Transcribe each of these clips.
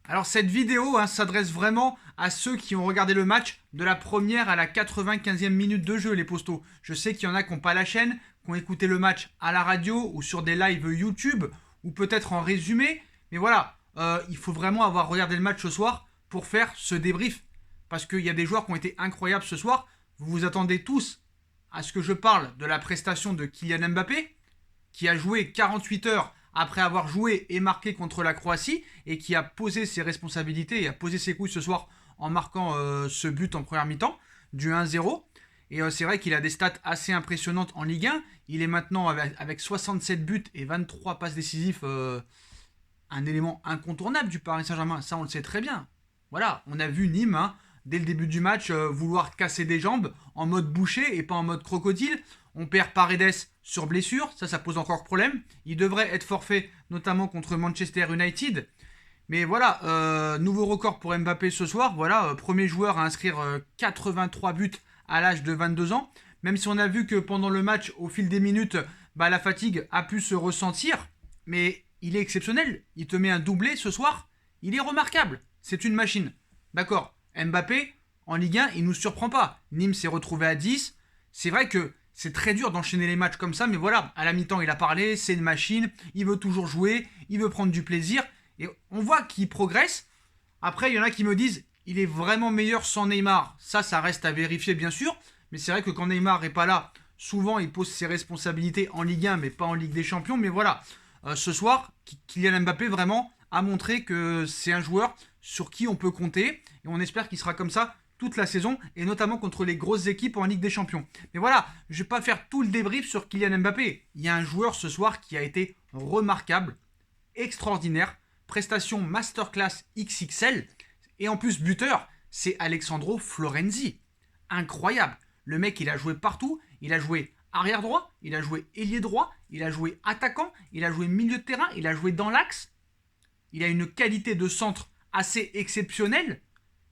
Alors cette vidéo s'adresse vraiment à ceux qui ont regardé le match de la première à la 95e minute de jeu, les postos. Je sais qu'il y en a qui n'ont pas la chaîne, qui ont écouté le match à la radio ou sur des lives YouTube, ou peut-être en résumé. Mais voilà, il faut vraiment avoir regardé le match ce soir pour faire ce débrief. Parce qu'il y a des joueurs qui ont été incroyables ce soir. Vous vous attendez tous à ce que je parle de la prestation de Kylian Mbappé, qui a joué 48 heures après avoir joué et marqué contre la Croatie et qui a posé ses responsabilités et a posé ses couilles ce soir en marquant ce but en première mi-temps du 1-0. Et c'est vrai qu'il a des stats assez impressionnantes en Ligue 1. Il est maintenant avec 67 buts et 23 passes décisives, un élément incontournable du Paris Saint-Germain. Ça, on le sait très bien. Voilà, on a vu Nîmes, dès le début du match, vouloir casser des jambes en mode boucher et pas en mode crocodile. On perd Paredes sur blessure, ça pose encore problème. Il devrait être forfait, notamment contre Manchester United. Mais voilà, nouveau record pour Mbappé ce soir. Voilà, premier joueur à inscrire 83 buts à l'âge de 22 ans. Même si on a vu que pendant le match, au fil des minutes, la fatigue a pu se ressentir. Mais il est exceptionnel. Il te met un doublé ce soir. Il est remarquable. C'est une machine. D'accord. Mbappé, en Ligue 1, il ne nous surprend pas. Nîmes s'est retrouvé à 10. C'est vrai que c'est très dur d'enchaîner les matchs comme ça, mais voilà, à la mi-temps, il a parlé, c'est une machine, il veut toujours jouer, il veut prendre du plaisir, et on voit qu'il progresse. Après, il y en a qui me disent, il est vraiment meilleur sans Neymar. Ça reste à vérifier, bien sûr, mais c'est vrai que quand Neymar n'est pas là, souvent, il pose ses responsabilités en Ligue 1, mais pas en Ligue des Champions, mais voilà. Ce soir, Kylian Mbappé, vraiment, a montré que c'est un joueur sur qui on peut compter, et on espère qu'il sera comme ça toute la saison, et notamment contre les grosses équipes en Ligue des Champions. Mais voilà, je ne vais pas faire tout le débrief sur Kylian Mbappé. Il y a un joueur ce soir qui a été remarquable, extraordinaire, prestation masterclass XXL, et en plus buteur, c'est Alexandro Florenzi. Incroyable. Le mec, il a joué partout, il a joué arrière droit, il a joué ailier droit, il a joué attaquant, il a joué milieu de terrain, il a joué dans l'axe. Il a une qualité de centre assez exceptionnelle.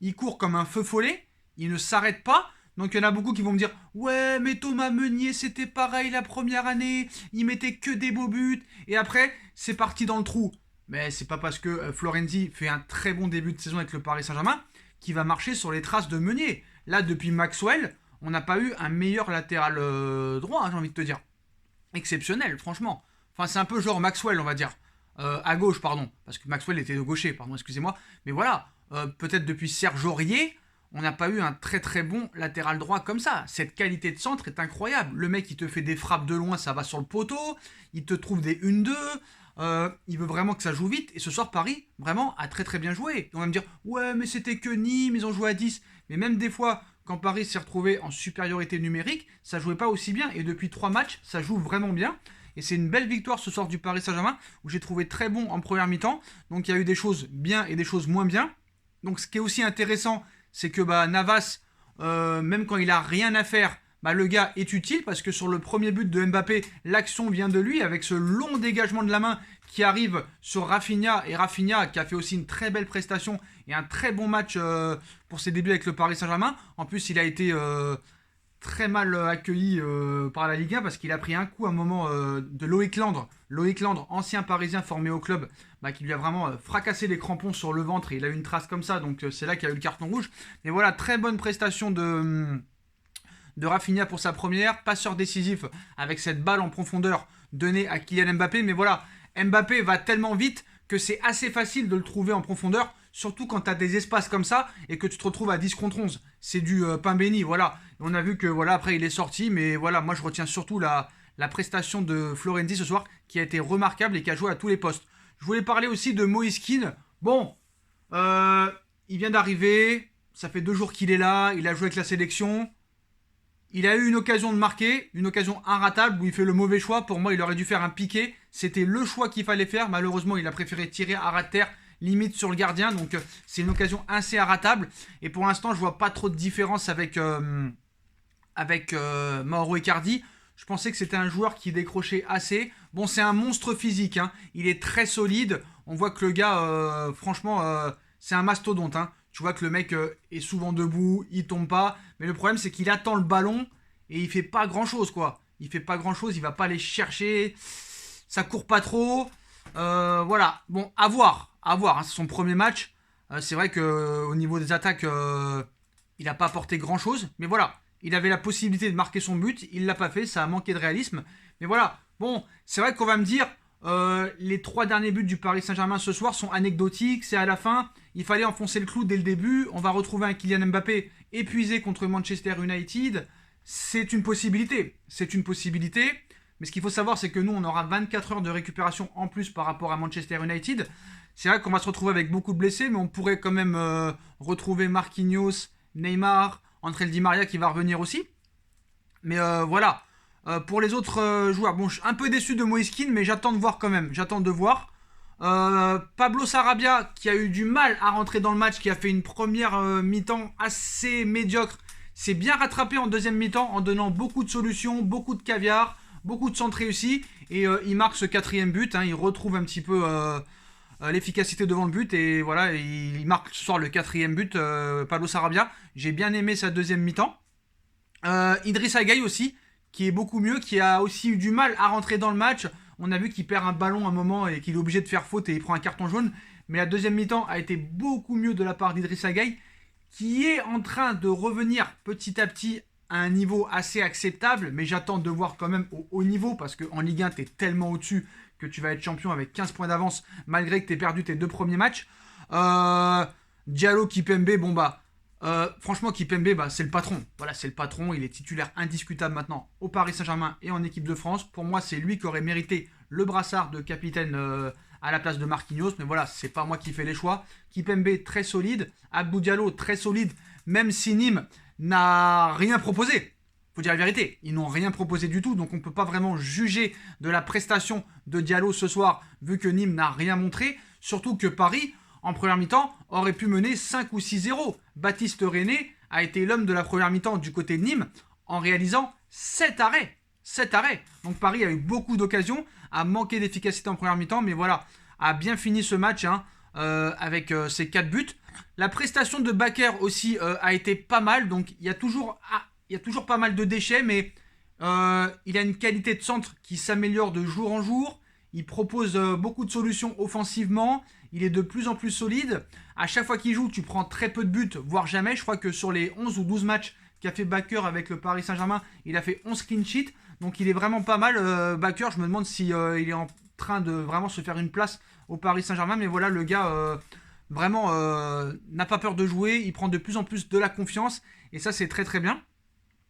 Il court comme un feu follet, il ne s'arrête pas. Donc il y en a beaucoup qui vont me dire ouais mais Thomas Meunier c'était pareil la première année, il mettait que des beaux buts et après c'est parti dans le trou. Mais c'est pas parce que Florenzi fait un très bon début de saison avec le Paris Saint-Germain qu'il va marcher sur les traces de Meunier. Là depuis Maxwell, on n'a pas eu un meilleur latéral droit, j'ai envie de te dire. Exceptionnel franchement. Enfin c'est un peu genre Maxwell on va dire. À gauche pardon, parce que Maxwell était de gaucher, pardon excusez-moi. Mais voilà, peut-être depuis Serge Aurier, on n'a pas eu un très très bon latéral droit comme ça. Cette qualité de centre est incroyable. Le mec, il te fait des frappes de loin, ça va sur le poteau. Il te trouve des 1-2. Il veut vraiment que ça joue vite. Et ce soir, Paris, vraiment, a très très bien joué. Et on va me dire, ouais, mais c'était que Nîmes, ils ont joué à 10. Mais même des fois, quand Paris s'est retrouvé en supériorité numérique, ça jouait pas aussi bien. Et depuis 3 matchs, ça joue vraiment bien. Et c'est une belle victoire ce soir du Paris Saint-Germain, où j'ai trouvé très bon en première mi-temps. Donc il y a eu des choses bien et des choses moins bien. Donc ce qui est aussi intéressant, c'est que Navas, même quand il a rien à faire, le gars est utile parce que sur le premier but de Mbappé, l'action vient de lui avec ce long dégagement de la main qui arrive sur Rafinha, et Rafinha qui a fait aussi une très belle prestation et un très bon match pour ses débuts avec le Paris Saint-Germain. En plus, il a été très mal accueilli par la Ligue 1 parce qu'il a pris un coup à un moment de Loïc Landre. Loïc Landre, ancien parisien formé au club, qui lui a vraiment fracassé les crampons sur le ventre et il a eu une trace comme ça, donc c'est là qu'il a eu le carton rouge. Mais voilà, très bonne prestation de Rafinha pour sa première, passeur décisif avec cette balle en profondeur donnée à Kylian Mbappé. Mais voilà, Mbappé va tellement vite que c'est assez facile de le trouver en profondeur, surtout quand tu as des espaces comme ça et que tu te retrouves à 10 contre 11. C'est du pain béni, voilà. On a vu que voilà, après il est sorti, mais voilà, moi je retiens surtout la prestation de Florenzi ce soir qui a été remarquable et qui a joué à tous les postes. Je voulais parler aussi de Moïse Kean. Bon, il vient d'arriver, ça fait 2 jours qu'il est là, il a joué avec la sélection. Il a eu une occasion de marquer, une occasion inratable où il fait le mauvais choix. Pour moi, il aurait dû faire un piqué. C'était le choix qu'il fallait faire. Malheureusement, il a préféré tirer à ras de terre, limite sur le gardien. Donc, c'est une occasion assez inratable. Et pour l'instant, je vois pas trop de différence avec Mauro Icardi. Je pensais que c'était un joueur qui décrochait assez. Bon, c'est un monstre physique. Il est très solide. On voit que le gars, franchement, c'est un mastodonte. Tu vois que le mec est souvent debout, il tombe pas. Mais le problème, c'est qu'il attend le ballon et il fait pas grand chose, quoi. Il fait pas grand chose, il va pas aller chercher. Ça court pas trop. Voilà. Bon, à voir. C'est son premier match. C'est vrai qu'au niveau des attaques, il n'a pas apporté grand-chose. Mais voilà, il avait la possibilité de marquer son but. Il ne l'a pas fait, ça a manqué de réalisme. Mais voilà, bon, c'est vrai qu'on va me dire, les 3 derniers buts du Paris Saint-Germain ce soir sont anecdotiques, c'est à la fin. Il fallait enfoncer le clou dès le début. On va retrouver un Kylian Mbappé épuisé contre Manchester United. C'est une possibilité. C'est une possibilité. Mais ce qu'il faut savoir, c'est que nous, on aura 24 heures de récupération en plus par rapport à Manchester United. C'est vrai qu'on va se retrouver avec beaucoup de blessés, mais on pourrait quand même retrouver Marquinhos, Neymar, André Di Maria qui va revenir aussi. Mais voilà. Pour les autres joueurs, bon, je suis un peu déçu de Moïse Kean, mais j'attends de voir quand même. J'attends de voir. Pablo Sarabia, qui a eu du mal à rentrer dans le match, qui a fait une première mi-temps assez médiocre, s'est bien rattrapé en deuxième mi-temps en donnant beaucoup de solutions, beaucoup de caviar, beaucoup de centres réussis. Et il marque ce 4e but. Il retrouve un petit peu l'efficacité devant le but. Et voilà, il marque ce soir le 4e but, Pablo Sarabia. J'ai bien aimé sa deuxième mi-temps. Idrissa Gueye aussi, qui est beaucoup mieux, qui a aussi eu du mal à rentrer dans le match. On a vu qu'il perd un ballon à un moment et qu'il est obligé de faire faute et il prend un carton jaune. Mais la deuxième mi-temps a été beaucoup mieux de la part d'Idrissa Gueye, qui est en train de revenir petit à petit à un niveau assez acceptable. Mais j'attends de voir quand même au haut niveau, parce qu'en Ligue 1, tu es tellement au-dessus que tu vas être champion avec 15 points d'avance, malgré que tu aies perdu tes 2 premiers matchs. Diallo, Kipembe, bon bah... franchement, Kipembe, c'est le patron. Voilà, c'est le patron. Il est titulaire indiscutable maintenant au Paris Saint-Germain et en équipe de France. Pour moi, c'est lui qui aurait mérité le brassard de capitaine à la place de Marquinhos. Mais voilà, c'est pas moi qui fais les choix. Kipembe, très solide. Abdou Diallo, très solide. Même si Nîmes n'a rien proposé. Faut dire la vérité, ils n'ont rien proposé du tout. Donc on ne peut pas vraiment juger de la prestation de Diallo ce soir, vu que Nîmes n'a rien montré. Surtout que Paris, en première mi-temps, aurait pu mener 5 ou 6-0. Baptiste René a été l'homme de la première mi-temps du côté de Nîmes en réalisant 7 arrêts. 7 arrêts. Donc Paris a eu beaucoup d'occasions, a manqué d'efficacité en première mi-temps, mais voilà, a bien fini ce match avec ses 4 buts. La prestation de Bakker aussi a été pas mal, donc il y a toujours pas mal de déchets, mais il a une qualité de centre qui s'améliore de jour en jour. Il propose beaucoup de solutions offensivement. Il est de plus en plus solide. À chaque fois qu'il joue, tu prends très peu de buts, voire jamais. Je crois que sur les 11 ou 12 matchs qu'a fait Bakker avec le Paris Saint-Germain, il a fait 11 clean sheets. Donc il est vraiment pas mal. Bakker, je me demande si il est en train de vraiment se faire une place au Paris Saint-Germain. Mais voilà, le gars vraiment n'a pas peur de jouer. Il prend de plus en plus de la confiance. Et ça, c'est très très bien.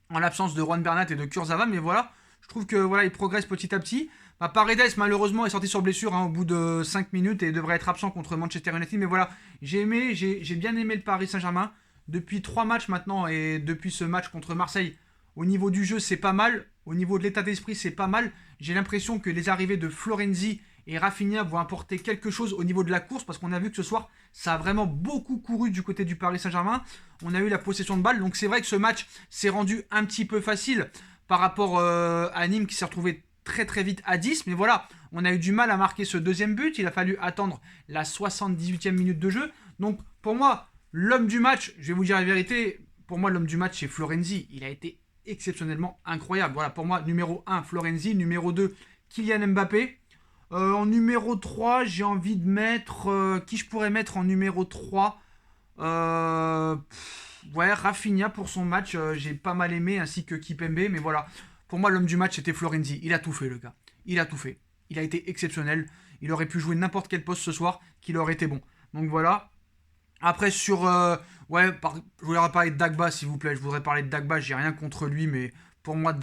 En l'absence de Juan Bernat et de Kurzawa. Mais voilà, je trouve que voilà, il progresse petit à petit. Paredes, malheureusement, est sorti sur blessure au bout de 5 minutes et devrait être absent contre Manchester United. Mais voilà, j'ai bien aimé le Paris Saint-Germain. Depuis 3 matchs maintenant et depuis ce match contre Marseille, au niveau du jeu, c'est pas mal. Au niveau de l'état d'esprit, c'est pas mal. J'ai l'impression que les arrivées de Florenzi et Rafinha vont apporter quelque chose au niveau de la course, parce qu'on a vu que ce soir, ça a vraiment beaucoup couru du côté du Paris Saint-Germain. On a eu la possession de balle. Donc c'est vrai que ce match s'est rendu un petit peu facile par rapport à Nîmes qui s'est retrouvé très très vite à 10, mais voilà, on a eu du mal à marquer ce deuxième but. Il a fallu attendre la 78e minute de jeu. Donc pour moi, l'homme du match, je vais vous dire la vérité, pour moi l'homme du match c'est Florenzi. Il a été exceptionnellement incroyable. Voilà, pour moi, numéro 1 Florenzi, numéro 2 Kylian Mbappé. En numéro 3, j'ai envie de mettre... qui je pourrais mettre en numéro 3 ouais, Rafinha pour son match, j'ai pas mal aimé, ainsi que Kipembe, mais voilà. Pour moi, l'homme du match, c'était Florenzi. Il a tout fait, le gars. Il a tout fait. Il a été exceptionnel. Il aurait pu jouer n'importe quel poste ce soir, qu'il aurait été bon. Donc voilà. Après, sur... je voudrais parler de Dagba, s'il vous plaît. Je voudrais parler de Dagba. J'ai rien contre lui, mais pour moi,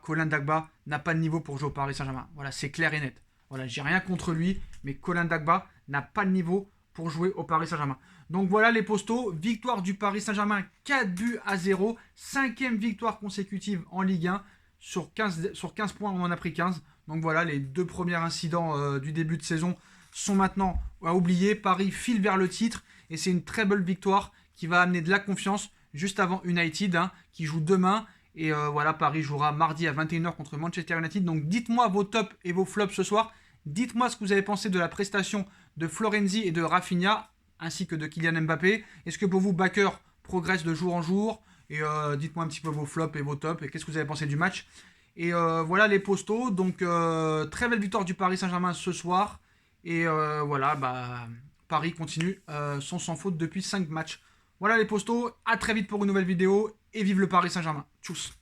Colin Dagba, n'a pas de niveau pour jouer au Paris Saint-Germain. Voilà, c'est clair et net. Voilà, j'ai rien contre lui, mais Colin Dagba n'a pas de niveau pour jouer au Paris Saint-Germain. Donc voilà les postos. Victoire du Paris Saint-Germain, 4-0. 5e victoire consécutive en Ligue 1. Sur 15 points, on en a pris 15. Donc voilà, les 2 premiers incidents du début de saison sont maintenant à oublier. Paris file vers le titre et c'est une très belle victoire qui va amener de la confiance juste avant United qui joue demain. Et voilà, Paris jouera mardi à 21h contre Manchester United. Donc dites-moi vos tops et vos flops ce soir. Dites-moi ce que vous avez pensé de la prestation de Florenzi et de Rafinha, ainsi que de Kylian Mbappé. Est-ce que pour vous, Bakker progresse de jour en jour? Et dites-moi un petit peu vos flops et vos tops et qu'est-ce que vous avez pensé du match. Et voilà les postos. Donc très belle victoire du Paris Saint-Germain ce soir. Et voilà, Paris continue son sans faute depuis 5 matchs. Voilà les postos, à très vite pour une nouvelle vidéo et vive le Paris Saint-Germain. Tchuss.